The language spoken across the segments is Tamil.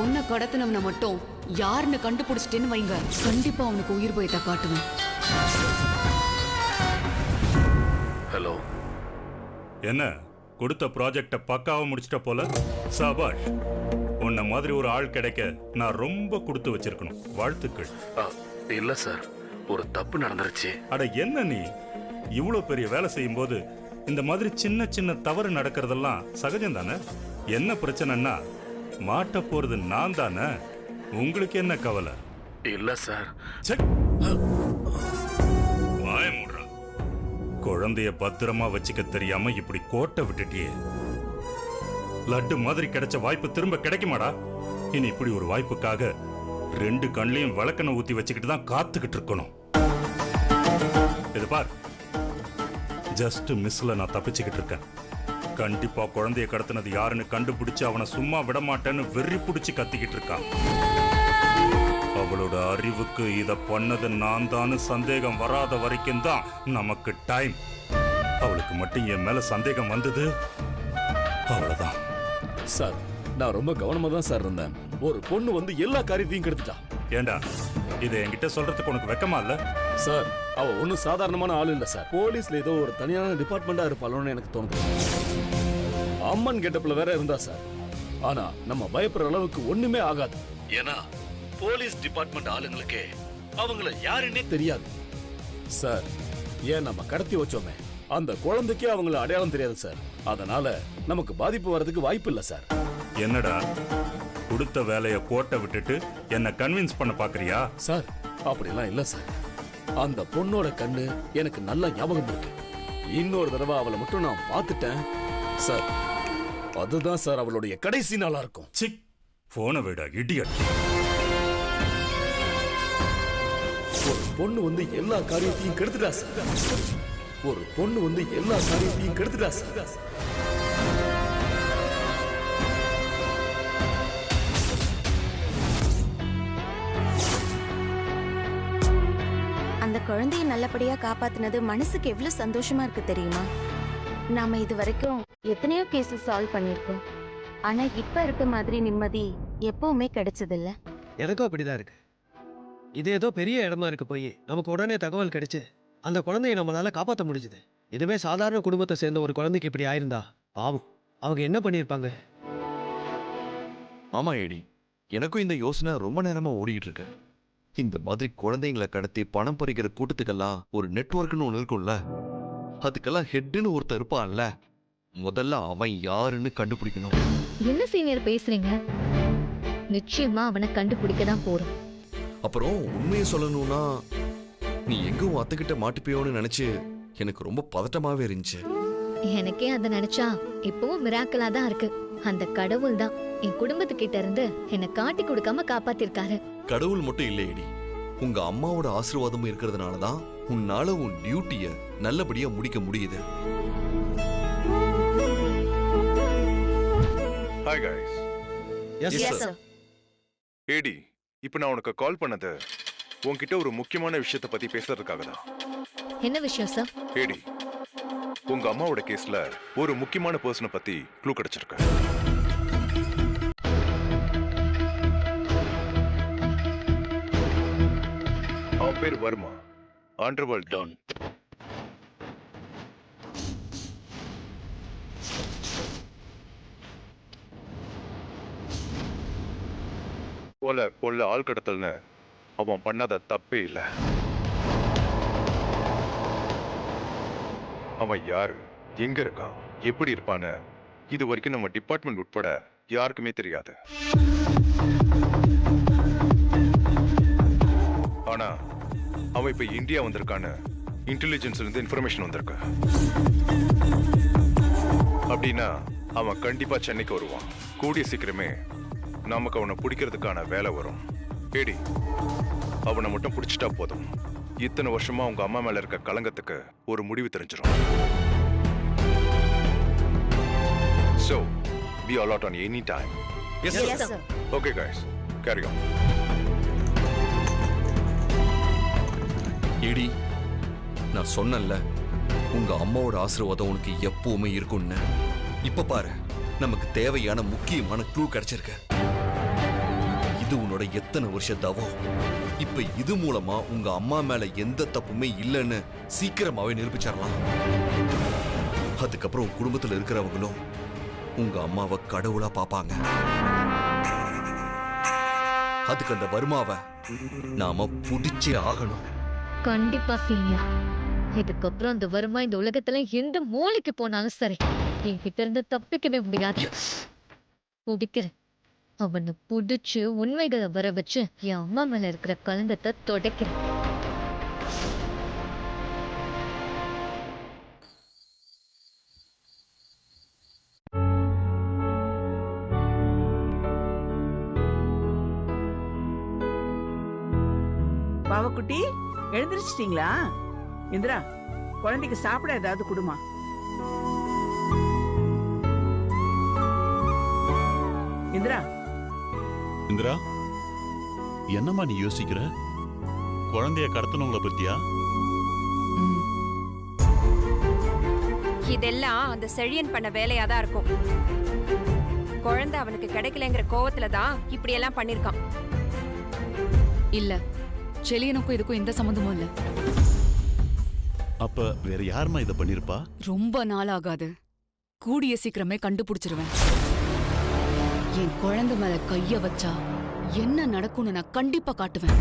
பொண்ணை கடத்தினவனை மட்டும் யாருன்னு கண்டுபிடிச்சிட்டேன்னு வைங்க, கண்டிப்பா அவனுக்கு உயிர் பயத்தை காட்டுவேன். ஹலோ. என்ன கொடுத்த ப்ராஜெக்ட பக்காவா முடிச்சிட்ட போல. சபாஷ். உன்ன மாதிரி ஒரு ஆள் கிடைக்க நான் ரொம்ப கொடுத்து வச்சிருக்கணும். வாழ்த்துக்கள். இல்ல சார், ஒரு தப்பு நடந்துருச்சு. அட என்ன நீ இவ்வளவு பெரிய வேலை செய்யும் போது இந்த மாதிரி சின்ன சின்ன தவறு நடக்கிறதெல்லாம் சகஜம் தானே? என்ன பிரச்சனைன்னா மாட்ட போறது நான் தானே. உங்களுக்கு என்ன கவலை? இல்ல சார். வாய மூடுறா. குழந்தைய பத்திரமா வச்சுக்க தெரியாம இப்படி கோட்டை விட்டுட்டியே. லட்டு மாதிரி கிடைச்ச வாய்ப்பு திரும்ப கிடைக்குமாடா? இனி இப்படி ஒரு வாய்ப்புக்காக 2 கண்ணையும் விளக்கெண்ணெய் ஊத்தி வச்சுக்கிட்டு தான் காத்துக்கிட்டு இருக்கணும். இது பார், ஜஸ்ட் மிஸ்ல நான் தப்பிச்சுக்கிட்டு இருக்கேன். கண்டிப்பா குழந்தைய கடத்தினது யாருன்னு கண்டுபிடிச்சு அவனை சும்மா விட மாட்டேன்னு வெறி பிடிச்சு கத்திக்கிட்டு இருக்கான். அவளோட அறிவுக்கு இத பண்ணது நான் தான் சந்தேகம் வராத வரைக்கும் தான் நமக்கு டைம். அவளுக்கு மட்டும் என் மேல சந்தேகம் வந்தது, அவ்வளவுதான். சார், நான் ரொம்ப கவனமா தான் சார் இருந்தேன். ஒரு பொண்ணு வந்து எல்லா காரியத்தையும் கெடுத்துட்டா. ஏண்டா இதை என்கிட்ட சொல்றதுக்கு உனக்கு வெக்கமா இல்ல? சார், அவ ஒன்னும் சாதாரணமான ஆள் இல்ல சார். போலீஸ்ல ஏதோ ஒரு தனியான டிபார்ட்மெண்டா இருப்பாளோன்னு எனக்கு தோணுது. அம்மன் கெட்டப்ல வேற இருந்தா சார். ஆனா நம்ம பயப்படுற அளவுக்கு ஒண்ணுமே ஆகாது. ஏன்னா போலீஸ் டிபார்ட்மெண்ட் ஆளுங்களுக்கே அவங்கள யாருன்னே தெரியாது சார். ஏன் நம்ம கடத்தி வச்சோமே அந்த குழந்தைக்கே அவங்கள அடையாளம் தெரியாது சார். அதனால நமக்கு பாதிப்பு வர்றதுக்கு வாய்ப்பு இல்ல சார். என்னடா கொடுத்த வேலைய கோட்டை விட்டுட்டு என்ன கன்வின்ஸ் பண்ண பாக்குறியா? சார், அப்படிலாம் இல்ல சார். அந்த பொண்ணோட கண்ணு எனக்கு நல்ல ஞாபகம் இருக்கு. இன்னொரு தடவை அவளை மட்டும் நான் பார்த்துட்டேன் சார், அதுதான் சார் அவளுடைய கடைசி நாளா இருக்கும். சிக், போன விட இடியட். ஒரு பொண்ணு வந்து எல்லா காரியத்தையும் கெடுத்துட்டா சார். ஒரு பொண்ணு வந்து எல்லா காரியத்தையும் கெடுத்துட்டா சார். அந்த குழந்தைய நல்லபடியா காப்பாத்தினது மனசுக்கு எவ்வளவு சந்தோஷமா இருக்கு தெரியுமா? நாம இது வரைக்கும் எத்தனையோ கேஸ் சால்வ் பண்ணிருக்கோம். ஆனா இப்ப இருக்க மாதிரி நிம்மதி எப்பவுமே கிடைச்சதில்ல. எனக்கும் அப்படிதான் இருக்கு. இது ஏதோ பெரிய இடமா இருக்கு. போய் நமக்கு உடனே தகவல் கிடைச்சு அந்த குழந்தைய நம்மளால காப்பாற்ற முடிஞ்சுது. இதுவே சாதாரண குடும்பத்தை சேர்ந்த ஒரு குழந்தைக்கு இப்படி ஆயிருந்தா பாவம், அவங்க என்ன பண்ணிருப்பாங்க? ஆமா ஏடி, எனக்கும் இந்த யோசனை ரொம்ப நேரமா ஓடிட்டு இருக்கு. இந்த மாதிரி குழந்தைங்களை கடத்தி பணம் பறிக்கிற கூட்டத்துக்கெல்லாம் ஒரு நெட்வொர்க்னு ஒன்று இருக்கும்ல, அதுக்கெல்லாம் ஹெட்னு ஒருத்தர் இருப்பான்ல. முதல்ல அவன் யாருன்னு கண்டுபிடிக்கணும். என்ன சீனியர் பேசுறீங்க? நிச்சயமா அவனை கண்டுபிடிக்க தான் போறோம். அப்புறம் உண்மையை சொல்லணும்னா, நீ எங்கும் அத்துக்கிட்ட மாட்டுப்பியோன்னு நினைச்சு எனக்கு ரொம்ப பதட்டமாவே இருந்துச்சு. எனக்கே அதை நினைச்சா இப்பவும் மிராக்கலா தான் இருக்கு. அந்த கடவுள் தான் என் குடும்பத்துக்கிட்ட இருந்து என்னை காட்டி கொடுக்காம காப்பாத்திருக்காரு. கடவுள் மட்டும் இல்லையடி, உங்க அம்மாவோட ஆசீர்வாதமும் இருக்கிறதுனால தான் உன்னால உன் டியூட்டிய நல்லபடியா முடிக்க முடியுது. Hi guys. Yes Yes, sir. sir. ஏடி, இப்போ நான் உனக்கு கால் பண்ணது உன்கிட்ட ஒரு முக்கியமான விஷயத்தை பத்தி பேசுறதுக்காக தான். என்ன விஷயம் சார்? ஏடி, உங்க அம்மாவோட கேஸ்ல ஒரு முக்கியமான பர்சனை பத்தி க்ளூ கிடைச்சிருக்கு. அவன் பேர் வர்மா, அண்டர்வேர்ல்ட் டான். கொல்ல ஆள் கடத்தல்னு அவன் பண்ணாத தப்பே இல்லை. அவன் யாரு, எங்க இருக்கான், எப்படி இருப்பான்னு இது வரைக்கும் நம்ம டிபார்ட்மெண்ட் உட்பட யாருக்குமே தெரியாது. ஆனா அவன் இப்ப இந்தியா வந்திருக்கான்னு இன்டெலிஜென்ஸ்ல இருந்து இன்ஃபர்மேஷன் வந்திருக்கு. அப்படின்னா அவன் கண்டிப்பா சென்னைக்கு வருவான். கூடிய சீக்கிரமே நமக்கு அவனை பிடிக்கிறதுக்கான வேலை வரும். ஏடி, அவனை மட்டும் பிடிச்சிட்டா போதும். இத்தனை வருஷமா உங்க அம்மா மேல இருக்க கலங்கத்துக்கு ஒரு முடிவு தெரிஞ்சிடும். So, be alert on any time. Yes, Yes, sir. Okay, guys, carry on. ஏடி, நான் சொன்னேன்ல உங்க அம்மாவோட ஆசீர்வாதம் உனக்கு எப்பவுமே இருக்கும்னு. இப்ப பாரு, நமக்கு தேவையான முக்கியமான க்ளூ கிடைச்சிருக்கு. இது உன்னோட எத்தனை வருஷ தவம். இப்ப இது மூலமா உங்க அம்மா மேல எந்த தப்புமே இல்லைன்னு சீக்கிரமாவே நிரூபிச்சிடலாம். அதுக்கப்புறம் உன் குடும்பத்துல இருக்கிறவங்களும் உங்க அம்மாவை கடவுளா பாப்பாங்க. அதுக்கு அந்த வருமாவை நாம புடிச்சே ஆகணும். கண்டிப்பா சீனியர். இதுக்கப்புறம் அந்த வருமா இந்த உலகத்துல எந்த மூளைக்கு போனாலும் சரி, என்கிட்ட இருந்து தப்பிக்கவே முடியாது. பிடிக்கிறேன். அவனை புடிச்சு உண்மைகளை வர வச்சு என் அம்மா மேல இருக்கிற கலங்கத்தை துடைக்கிறேன். பாவக்குட்டி, எழுந்திருச்சிட்டீங்களா? இந்திரா, குழந்தைக்கு சாப்பிட ஏதாவது கொடுமா. இந்திரா, இந்திரா, என்னம்மா நீ யோசிக்கிற? குழந்தைய கடத்தணுங்கள பத்தியா? இதெல்லாம் அந்த செழியன் பண்ண வேலையா தான் இருக்கும். குழந்தை அவனுக்கு கிடைக்கலங்கிற கோவத்துல தான் இப்படி எல்லாம் பண்ணிருக்கான். இல்ல, செலியனுக்கும் இதுக்கும் எந்த சம்மந்தமும் இல்ல. அப்ப வேற யாருமா இதை பண்ணிருப்பா? ரொம்ப நாள் ஆகாது, கூடிய சீக்கிரமே கண்டுபிடிச்சிருவேன். என் குழந்தை மேல கைய வச்சா என்ன நடக்கும்னு நான் கண்டிப்பா காட்டுவேன்.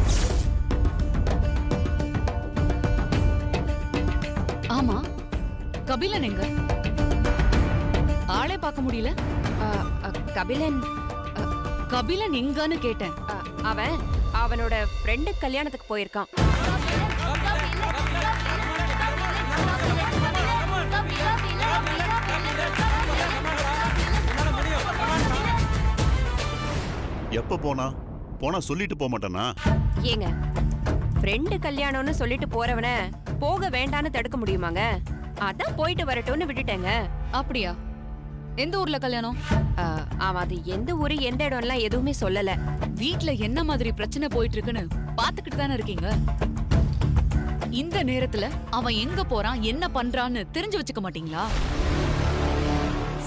ஆமா, கபிலன் எங்க? ஆளே பார்க்க முடியல. கபிலன் கபிலன் எங்கன்னு கேட்டேன். அவன் அவனோட ஃப்ரெண்டு கல்யாணத்துக்கு போயிருக்கான். எப்ப போனா சொல்லிட்டு போக மாட்டானா? ஏங்க, ஃப்ரெண்டு கல்யாணம்னு சொல்லிட்டு போறவன போக வேண்டான்னு தடுக்க முடியுமாங்க? அதான் போயிட்டு வரட்டும்னு விட்டுட்டேங்க. அப்படியா? எந்த ஊர்ல கல்யாணம்? அவன் அது எந்த ஊரு எந்த இடம்லாம் எதுவுமே சொல்லல. வீட்ல என்ன மாதிரி பிரச்சனை போயிட்டு இருக்குன்னு பாத்துக்கிட்டு தானே இருக்கீங்க. இந்த நேரத்துல அவன் எங்க போறான் என்ன பண்றான்னு தெரிஞ்சு வச்சுக்க மாட்டீங்களா?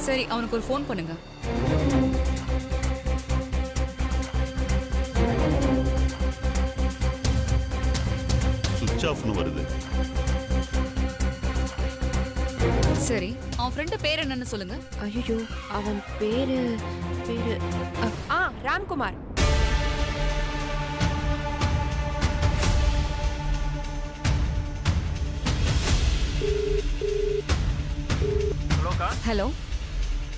சரி, அவனுக்கு ஒரு ஃபோன் பண்ணுங்க. சுவிட்ச் ஆஃப்னு வருது. சரி, அவன் ஃப்ரெண்டு பேர் என்னன்னு சொல்லுங்க. ஐயோ, அவன் பேரு ராம்குமார். ஹலோ.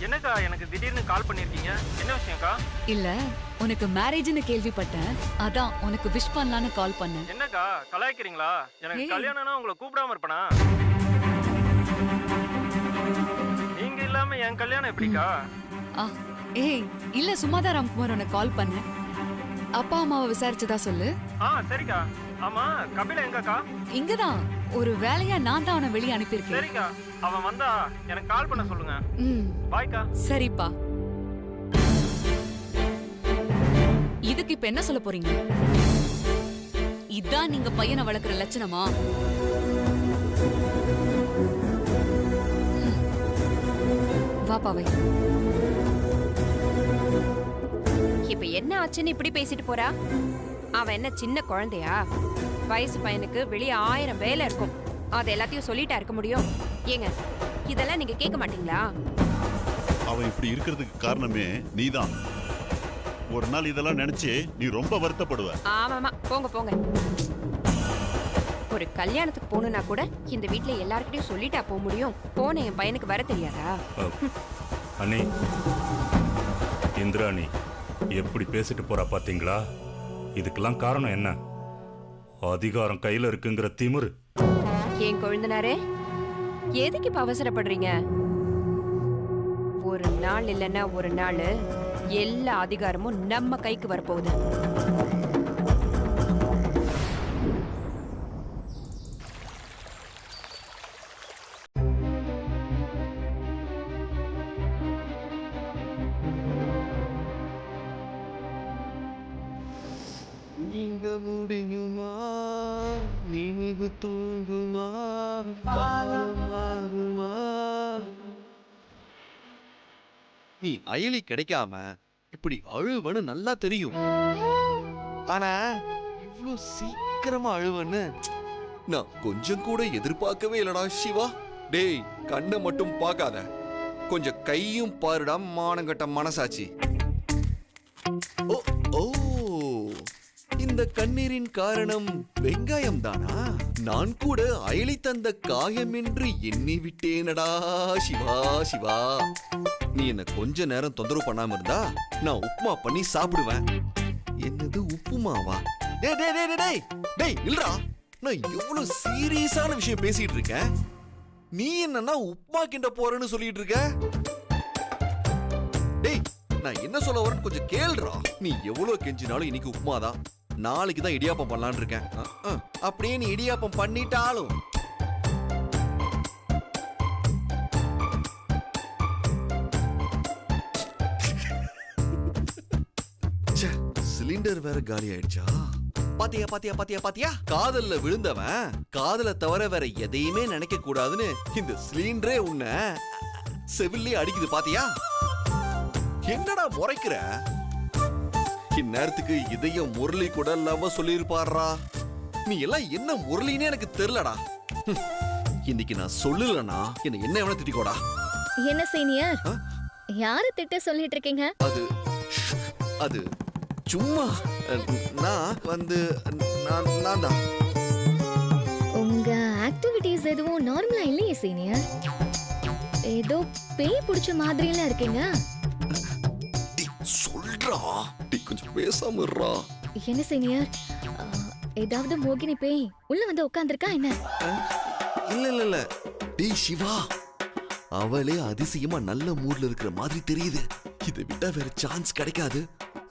என்னக்கா எனக்கு திடீர்னு கால் பண்ணிருக்கீங்க? என்ன விஷயம்க்கா? இல்ல, உனக்கு மேரேஜ்னு கேள்விப்பட்டேன், அதான் உனக்கு விஷ் பண்ணலான்னு கால் பண்ணேன். என்னக்கா கலாய்க்கிறீங்களா? எனக்கு கல்யாணம்னா உங்களை கூப்பிடாம இருப்பனா? நீங்க இல்லாம என் கல்யாணம் எப்படிக்கா? ஏய் இல்ல, சும்மாதான் ராம்குமார் உனக்கு கால் பண்ணேன். அப்பா அம்மாவை விசாரிச்சதா சொல்லு. சரிக்கா. ஆமா, கபில எங்கக்கா? இங்கதான், ஒரு வேலையா நான் தான் அவனை வெளியே அனுப்பியிருக்கேன். சரிக்கா, அவன் வந்தா எனக்கு கால் பண்ண சொல்லுங்க. பாய்க்கா. சரிப்பா. இதுக்கு இப்ப என்ன சொல்ல போறீங்க? இதான் நீங்க பையனை வளர்க்குற லட்சணமா? வாப்பாவை. இப்ப என்ன ஆச்சுன்னு இப்படி பேசிட்டு போறா? அவன் என்ன சின்ன குழந்தையா? வயசு பையனுக்கு வெளியே 1000 வேலை இருக்கும். அது எல்லாத்தையும் சொல்லிட்டா இருக்க முடியும்? ஏங்க, இதெல்லாம் நீங்க கேட்க மாட்டீங்களா? அவன் இப்படி இருக்கிறதுக்கு காரணமே நீதான். ஒரு நாள் இதெல்லாம் நினைச்சு நீ ரொம்ப வருத்தப்படுவ. ஆமாமா, போங்க போங்க. ஒரு கல்யாணத்துக்கு போகணும்னா கூட இந்த வீட்ல எல்லார்கிட்டயும் சொல்லிட்டா போக முடியும். போன என் பையனுக்கு வர தெரியாதா? அண்ணி, இந்திராணி எப்படி பேசிட்டு போறா பாத்தீங்களா? இதுக்கெல்லாம் காரணம் என்ன? அதிகாரம் கையில இருக்குங்கிற திமிரு. ஏன் கொழுந்தனாரே, எதுக்கு இப்ப அவசரப்படுறீங்க? ஒரு நாள் இல்லைன்னா ஒரு நாள் எல்லா அதிகாரமும் நம்ம கைக்கு வரப்போகுது. நீங்க முடியுமா? நீங்க தூங்குமா? நீ அயலி கிடைக்காம இப்படி அழுவன்னு நல்லா தெரியும். ஆனா இவ்ளோ சீக்கிரமா அழுவன்னு நான் கொஞ்சம் கூட எதிர்பார்க்கவே இல்லடா சிவா. டேய், கண்ணை மட்டும் பார்க்காத, கொஞ்சம் கையும் பாருடா மானங்கட்ட மனசாட்சி. ஓ ஓ, இந்த கண்ணீரின் காரணம் வெங்காயம் தானா? நான் கூட அயலி தந்த காயம் என்று எண்ணி விட்டேனடா சிவா சிவா. நீ என்ன கொஞ்ச நேரம் தொந்தரவு பண்ணாம இருந்தா நான் உப்புமா பண்ணி சாப்பிடுவேன். என்னது உப்புமாவா? டேய் டேய் டேய் டேய் டேய் இல்லடா, நான் எவ்வளவு சீரியஸான விஷயம் பேசிட்டு இருக்கேன், நீ என்னன்னா உப்புமா கிண்ட போறேன்னு சொல்லிட்டு இருக்க. டேய், நான் என்ன சொல்ல வரேன்னு கொஞ்சம் கேளுடா. நீ எவ்வளவு கெஞ்சினாலும் இன்னைக்கு உப்புமா தான், நாளைக்கு தான் இடியாப்பம் பண்ணலான்னு இருக்கேன். அப்படியே நீ இடியாப்பம் பண்ணிட்டாலும் சிலிண்டர் வேற காலி ஆயிடுச்சா? பாத்தியா பாத்தியா பாத்தியா பாத்தியா, காதல்ல விழுந்தவன் காதல தவிர வேற எதையுமே நினைக்க கூடாதுன்னு இந்த சிலிண்டரே உன்னை செவிலே அடிக்குது பாத்தியா? என்னடா முறைக்கிற? இந்நேரத்துக்கு இதயம் முரளி கூட இல்லாம சொல்லிருப்பாரா. நீ எல்லாம் என்ன முரளின்னு எனக்கு தெரியலடா. இன்னைக்கு நான் சொல்லலனா என்ன வேணா திட்டிக்கோடா. என்ன சீனியர், யாரு திட்ட சொல்லிட்டு இருக்கீங்க? அது சும்மா நான் வந்து நான் தான். உங்க ஆக்டிவிட்டீஸ் எதுவும் நார்மலா இல்லையே சீனியர், ஏதோ பேய் பிடிச்ச மாதிரிலாம் இருக்கீங்க. சொல்றா, கொஞ்சம் பேசாம இருடா. என்ன சீனியர், ஏதாவது மோகினி பேய் உள்ள வந்து உட்கார்ந்திருக்கா என்ன? இல்ல இல்ல இல்ல, டேய் சிவா, அவளே அதிசயமா நல்ல மூட்ல இருக்கிற மாதிரி தெரியுது. இதை விட்டா வேற சான்ஸ் கிடைக்காது.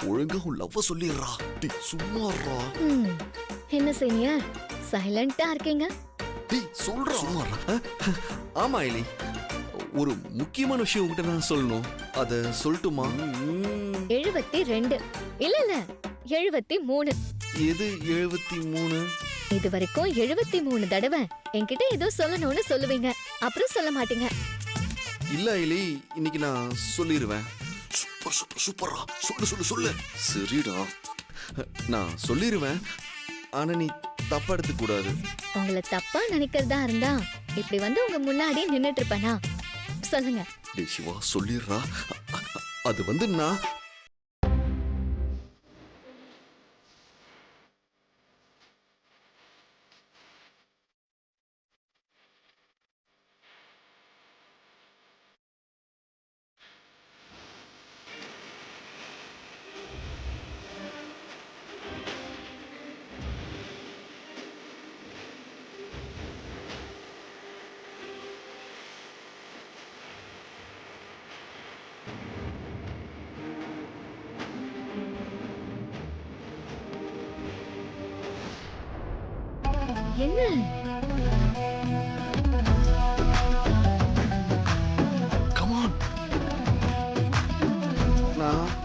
ஒழுங்கா உன் லவ்வ சொல்லிடுறா. டேய் சும்மாறா. என்ன சீனியர் சைலண்டா இருக்கீங்க? டேய் சொல்றா. சும்மாறா. ஆமா எலி, ஒரு முக்கியமான விஷயம் உங்ககிட்ட நான் சொல்லணும். அத சொல்லட்டுமா? 72 இல்ல இல்ல 73. எது 73? இது வரைக்கும் 73 தடவை என்கிட்ட ஏதோ சொல்லணும்னு சொல்லுவீங்க, அப்புறம் சொல்ல மாட்டீங்க. இல்ல எலி, இன்னைக்கு நான் சொல்லிடுவேன். சூப்பர் சூப்பர் சூப்பரா, சொல்லு சொல்லு சொல்லு. சரிடா, நான் சொல்லிடுவேன். ஆனா நீ தப்பா எடுத்துக்க கூடாது. உங்களை தப்பா நினைக்கிறதா இருந்தா இப்படி வந்து உங்க முன்னாடி நின்னுட்டு இருப்பேனா? சொல்லுங்க. டேய் சிவா சொல்லிடுறா. அது வந்து நான் என்ன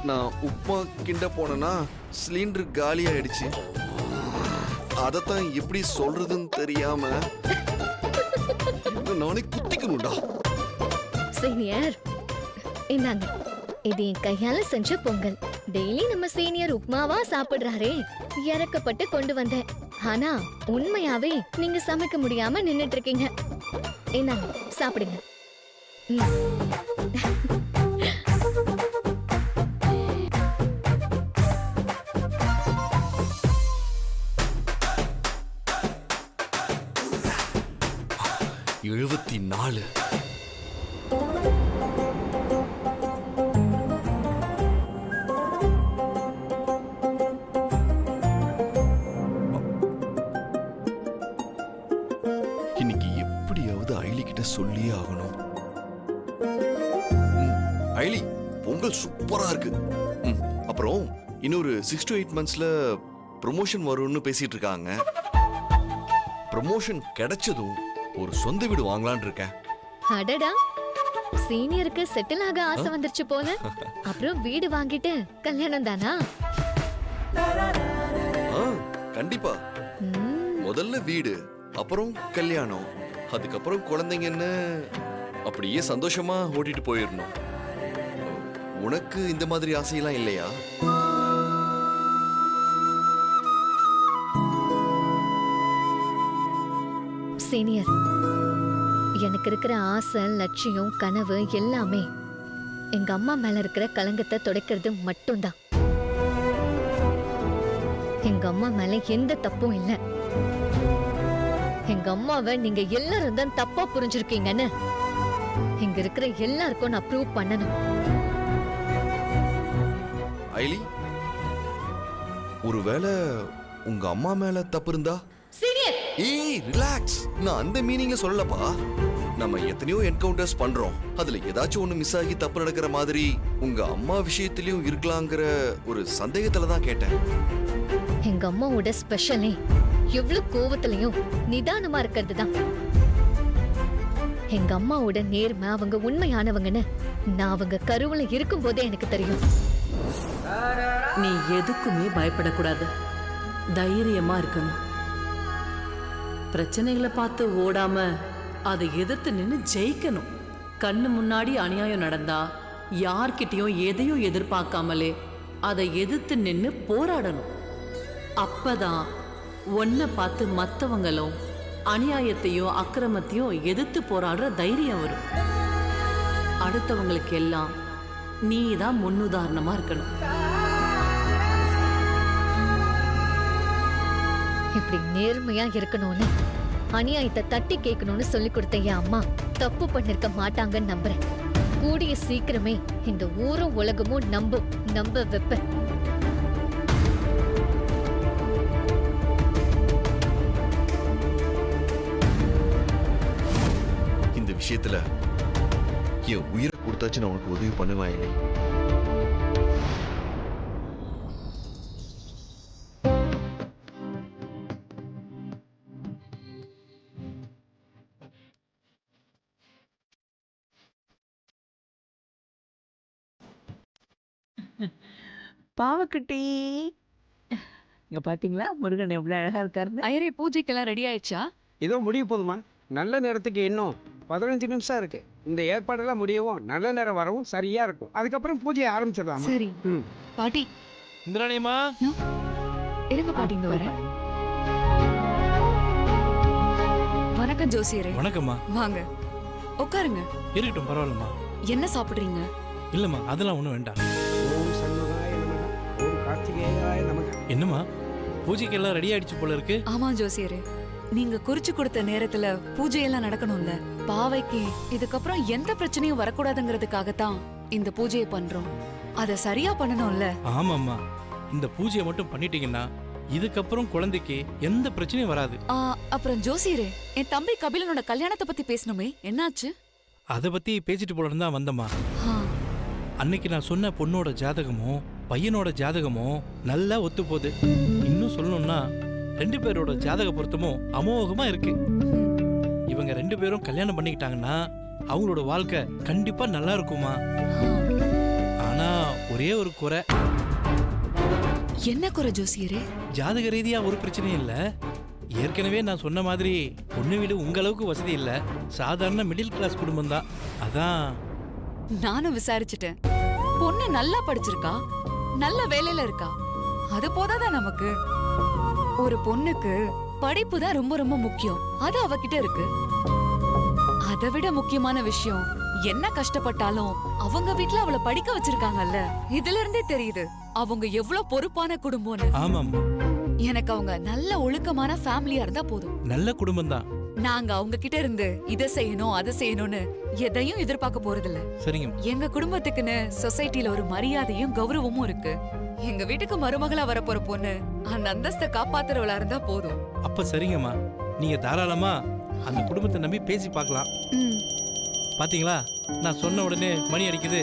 நான் உப்புமா கிண்ட போனேன்னா சிலிண்டர் காலி ஆயிடுச்சு. அதத்தான் எப்படி சொல்றதுன்னு தெரியாம நானே குத்திக்கணும்டா. சீனியர் இந்தாங்க, இது என் கையால செஞ்ச பொங்கல். டெய்லி நம்ம சீனியர் உப்மாவா சாப்பிடுறாரே, இறக்கப்பட்டு கொண்டு வந்தேன். ஆனா உண்மையாவே நீங்க சமைக்க முடியாம நின்னுட்டு இருக்கீங்க. இந்தாங்க சாப்பிடுங்க. நாலு இன்னைக்கு எப்படியாவது ஐலி கிட்ட சொல்லியே ஆகணும். ஐலி, பொங்கல் சூப்பரா இருக்கு. அப்புறம் இன்னொரு 6 to 8 monthsல ப்ரமோஷன் வரும்னு பேசிட்டு இருக்காங்க. ப்ரமோஷன் கிடைச்சதும் ஒரு சொந்த வீடு வாங்கலாம்னு இருக்கேன். அடடா, சீனியருக்கு செட்டில் ஆக ஆசை வந்துருச்சு போல. அப்புறம் வீடு வாங்கிட்டு கல்யாணம் தானா? கண்டிப்பா. முதல்ல வீடு, அப்புறம் கல்யாணம், அதுக்கப்புறம் குழந்தைங்கன்னு அப்படியே சந்தோஷமா ஓட்டிட்டு போயிடணும். உனக்கு இந்த மாதிரி ஆசையெல்லாம் இல்லையா? சீனியர், எனக்கு இருக்கிற ஆசை, லட்சியம், கனவு எல்லாமே எங்க அம்மா மேல இருக்கிற கலங்கத்தை துடைக்கிறது மட்டும்தான். எங்க அம்மா மேல எந்த தப்பும் இல்ல. எங்க அம்மாவை நீங்க எல்லாரும் தான் தப்பா புரிஞ்சிருக்கீங்கன்னு இங்க இருக்கிற எல்லாருக்கும் நான் ப்ரூவ் பண்ணணும். ஐலி, ஒருவேளை உங்க அம்மா மேல தப்பு இருந்தா? சீனியர், ஏய் ரிலாக்ஸ், நான் அந்த மீனிங்ல சொல்லலப்பா. நம்ம எத்தனையோ என்கவுண்டர்ஸ் பண்றோம், அதுல ஏதாச்சும் ஒண்ணு மிஸ் ஆகி தப்பு நடக்கிற மாதிரி உங்க அம்மா விஷயத்திலயும் இருக்கலாங்கிற ஒரு சந்தேகத்துல தான் கேட்டேன். எங்க அம்மாவோட ஸ்பெஷலே எவ்வளவு கோவத்திலையும் நிதானமா இருக்கிறது தான். எங்க அம்மாவோட நேர்மை, அவங்க உண்மையானவங்கன்னு நான் அவங்க கருவுல இருக்கும் போதே எனக்கு தெரியும். நீ எதுக்குமே பயப்படக்கூடாது, தைரியமா இருக்கணும். பிரச்சனைகளை பார்த்து ஓடாம அதை எதிர்த்து நின்று ஜெயிக்கணும். கண்ணு முன்னாடி அநியாயம் நடந்தா யார்கிட்டயும் எதையும் எதிர்பார்க்காமலே அதை எதிர்த்து நின்று போராடணும். அப்பதான் ஒன்ன பார்த்து மற்றவங்களும் அநியாயத்தையும் அக்கிரமத்தையும் எதிர்த்து போராடுற தைரியம் வரும். அடுத்தவங்களுக்கு எல்லாம் நீ தான் முன்னுதாரணமா இருக்கணும். இப்படி நேர்மையா இருக்கணும்னு, அநியாயத்தை தட்டி கேட்கணும்னு சொல்லி கொடுத்த என் அம்மா தப்பு பண்ணிருக்க மாட்டாங்கன்னு நம்புறேன். கூடிய சீக்கிரமே இந்த ஊரும் உலகமும் நம்ப வைப்பேன். இந்த விஷயத்துல என் உயிரை கொடுத்தாச்சு நான் உனக்கு உதவி பண்ணுவேன் ஐலி. பாவக்குட்டி, இங்க பாத்தீங்களா முருகன் எவ்வளவு அழகா இருக்காருன்னு. ஐயரே, பூஜைக்கெல்லாம் ரெடி ஆயிடுச்சா? ஏதோ முடிய போதுமா? நல்ல நேரத்துக்கு இன்னும் 15 நிமிஷம் இருக்கு. இந்த ஏற்பாடெல்லாம் முடியவும் நல்ல நேரம் வரவும் சரியா இருக்கும். அதுக்கப்புறம் பூஜையை ஆரம்பிச்சிடலாம். சரி பாட்டி. இந்திராணியம்மா, இருங்க பாட்டி, இங்க வரேன். வணக்கம் ஜோசியரே. வணக்கம்மா. வாங்க உட்காருங்க. இருக்கட்டும், பரவாயில்லம்மா. என்ன சாப்பிடுறீங்க? இல்லம்மா, அதெல்லாம் ஒன்றும் வேண்டாம். ஓம் சண்முகாய நமக, ஓம் கார்த்திகேயாய நமக. என்னம்மா, பூஜைக்கு எல்லாம் ரெடி ஆயிடுச்சு போல இருக்கு. ஆமா ஜோசியரே, நீங்க குறிச்சு கொடுத்த நேரத்துல பூஜையெல்லாம் நடக்கணும்ல. பாவைக்கு இதுக்கப்புறம் எந்த பிரச்சனையும் வரக்கூடாதுங்கிறதுக்காகத்தான் இந்த பூஜையை பண்றோம். அத சரியா பண்ணணும்ல. ஆமாம்மா, இந்த பூஜையை மட்டும் பண்ணிட்டீங்கன்னா இதுக்கப்புறம் குழந்தைக்கு எந்த பிரச்சனையும் வராது. அப்புறம் ஜோசியரே, என் தம்பி கபிலனோட கல்யாணத்தை பத்தி பேசணுமே, என்னாச்சு? அதை பத்தி பேசிட்டு போலன்னு தான் வந்தம்மா. அன்னைக்கு நான் சொன்ன பொண்ணோட ஜாதகமும் பையனோட ஜாதகமும் நல்லா ஒத்து போகுது. இன்னும் சொல்லணும்னா 2 பேரோட ஜாதக பொருத்தமும் அமோகமா இருக்கு. இவங்க 2 பேரும் கல்யாணம் பண்ணிக்கிட்டாங்கன்னா அவங்களோட வாழ்க்கை கண்டிப்பா நல்லா இருக்குமா. ஆனா ஒரே ஒரு குறை. என்ன குறை ஜோசியரே? ஜாதக ரீதியா ஒரு பிரச்சனையும் இல்ல. ஏற்கனவே நான் சொன்ன மாதிரி பொண்ணு வீடு உங்க அளவுக்கு வசதி இல்ல. சாதாரண மிடில் கிளாஸ் குடும்பம் தான். அதான் நானும் விசாரிச்சுட்டேன். பொண்ணு நல்லா படிச்சிருக்கா, நல்ல வேலையில இருக்கா. அது போதாதா நமக்கு? ஒரு பொண்ணுக்கு படிப்பு தான் ரொம்ப ரொம்ப முக்கியம். அது அவகிட்ட இருக்கு. அதை விட முக்கியமான விஷயம், என்ன கஷ்டப்பட்டாலும் அவங்க வீட்ல அவளை படிக்க வச்சிருக்காங்கல்ல. இதுல இருந்தே தெரியுது அவங்க எவ்வளவு பொறுப்பான குடும்பம்னு. ஆமாம்மா, எனக்கு அவங்க நல்ல ஒழுக்கமான ஃபேமிலியா இருந்தா போதும். நல்ல குடும்பம் தான். நாங்க அவங்க கிட்ட இருந்து இதை செய்யணும் அதை செய்யணும்னு எதையும் எதிர்பார்க்க போறதில்ல. சரிங்க. எங்க குடும்பத்துக்குன்னு சொசைட்டில ஒரு மரியாதையும் கௌரவமும் இருக்கு. எங்க வீட்டுக்கு மருமகளா வரப்போற பொண்ணு அந்த அந்தஸ்தை காப்பாத்துறவளா இருந்தா போதும். அப்ப சரிங்கம்மா, நீங்க தாராளமா அந்த குடும்பத்தை நம்பி பேசி பார்க்கலாம். பாத்தீங்களா, நான் சொன்ன உடனே மணி அடிக்குது.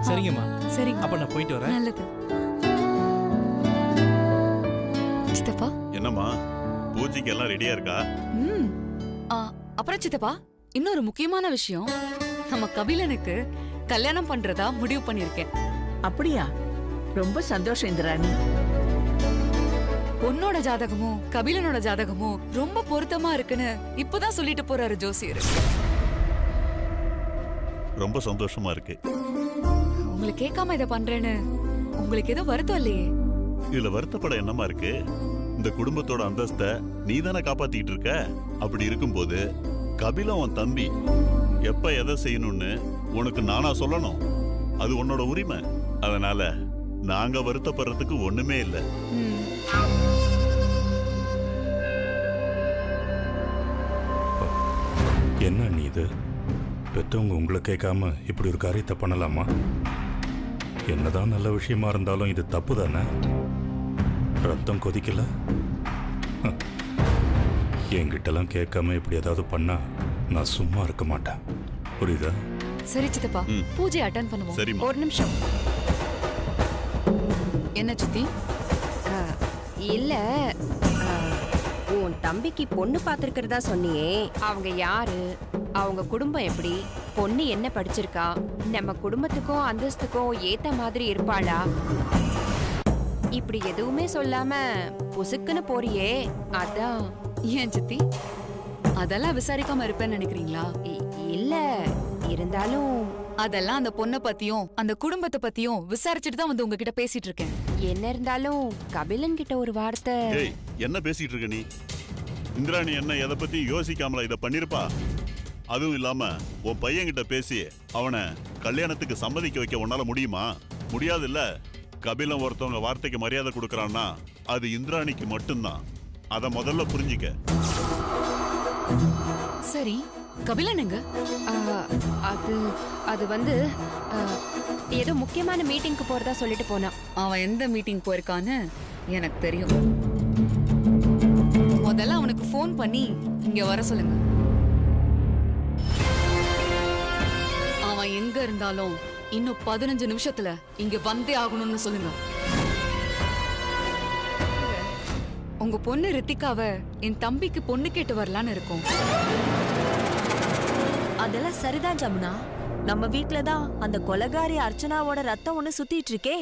சரிங்கம்மா, சரிங்க. அப்ப நான் போயிட்டு வரேன். நல்லது. சித்தப்பா. என்னம்மா, பூஜைக்கு எல்லாம் ரெடியா இருக்கா? அப்புறம் சித்தப்பா, இன்னொரு முக்கியமான விஷயம், நம்ம கபிலனுக்கு கல்யாணம் பண்றதா முடிவு பண்ணிருக்கேன். அப்படியா? ரொம்ப சந்தோஷம் இந்திராணி. பொண்ணோட ஜாதகமும் கபிலனோட ஜாதகமும் ரொம்ப பொருத்தமா இருக்குன்னு இப்பதான் சொல்லிட்டு போறாரு ஜோசியர். ரொம்ப சந்தோஷமா இருக்கு. உங்களை கேட்காம இதை பண்றேன்னு உங்களுக்கு எதுவும் வருத்தம் இல்லையே? இதுல வருத்தப்பட என்னமா இருக்கு? இந்த குடும்பத்தோட அந்தஸ்தை நீ தானே காப்பாத்திட்டு இருக்க. அப்படி இருக்கும்போது கபிலன் உன் தம்பி, எப்ப எதை செய்யணும்னு உனக்கு நானா சொல்லணும்? அது உன்னோட உரிமை. அதனால நாங்க வருத்தப்படுறதுக்கு ஒண்ணுமே இல்லை. என்ன நீ இது? பெற்றவங்க உங்களை கேட்காம இப்படி ஒரு காரியத்தை பண்ணலாமா? என்னதான் நல்ல விஷயமா இருந்தாலும் இது தப்பு தானே? ரத்தம் கொதிக்கல? என்கிட்டலாம் கேட்காம இப்படி ஏதாவது பண்ணா நான் சும்மா இருக்க மாட்டேன். புரியுதா? சரி சித்தப்பா, பூஜை அட்டன் பண்ணுவோம். சரிம்மா. ஒரு நிமிஷம். என்ன சித்தி? இல்ல, உன் தம்பிக்கு பொண்ணு பார்த்திருக்கிறதா சொன்னியே, அவங்க யாரு, அவங்க குடும்பம் எப்படி, பொண்ணு என்ன படிச்சிருக்கா, நம்ம குடும்பத்துக்கும் அந்தஸ்துக்கும் ஏத்த மாதிரி இருப்பாளா? இப்படி எதுவுமே சொல்லாம புசுக்குன்னு போறியே, அதான். ஏன் சித்தி, அதெல்லாம் விசாரிக்காம இருப்பேன்னு நினைக்கிறீங்களா? இல்ல, இருந்தாலும் அதெல்லாம் அந்த பொண்ணை பத்தியும் அந்த குடும்பத்தை பத்தியும் விசாரிச்சுட்டு தான் வந்து உங்ககிட்ட பேசிட்டு இருக்கேன். என்ன இருந்தாலும் கபிலன் கிட்ட ஒரு வார்த்தை. ஏய், என்ன பேசிட்டு இருக்க நீ? இந்திராணி என்ன எதை பத்தி யோசிக்காமல இதை பண்ணிருப்பா? அதுவும் இல்லாம உன் பையன்கிட்ட பேசி அவனை கல்யாணத்துக்கு சம்மதிக்க வைக்க உன்னால முடியுமா? முடியாது இல்ல. கபிலன் ஒருத்தவங்க வார்த்தைக்கு மரியாதை கொடுக்கறான்னா அது இந்திராணிக்கு மட்டும்தான். அத முதல்ல புரிஞ்சிக்க. சரி, கபிலன் எங்க? அது வந்து ஏதோ முக்கியமான மீட்டிங்க்கு போறதா சொல்லிட்டு போனான். அவன் எந்த மீட்டிங் போயிருக்கான்னு எனக்கு தெரியும். முதல்ல அவனுக்கு ஃபோன் பண்ணி இங்க வர சொல்லுங்க. அவன் எங்க இருந்தாலும் இன்னும் 15 நிமிஷத்துல இங்க வந்தே ஆகணும்னு சொல்லுங்க. உங்க பொண்ணு ரித்திகாவ என் தம்பிக்கு பொண்ணு கேட்டு வரலான்னு இருக்கும். அதெல்லாம் சரிதான் ஜமுனா. நம்ம வீட்ல தான் அந்த கொலகாரி அர்ச்சனாவோட ரத்தம் ஒண்ணு சுத்திட்டு இருக்கே.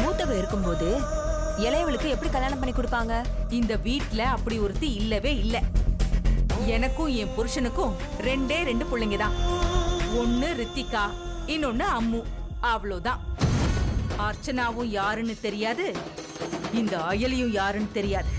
மூத்தவ இருக்கும்போது இளையவளுக்கு எப்படி கல்யாணம் பண்ணி கொடுப்பாங்க? இந்த வீட்ல அப்படி ஒருத்தி இல்லவே இல்ல. எனக்கும் என் புருஷனுக்கும் 2 பிள்ளைங்க தான். ஒன்னு ரித்திகா, இன்னொன்னு அம்மு. அவ்வளவுதான். அர்ச்சனாவும் யாருன்னு தெரியாது, இந்த அயலியும் யாருன்னு தெரியாது.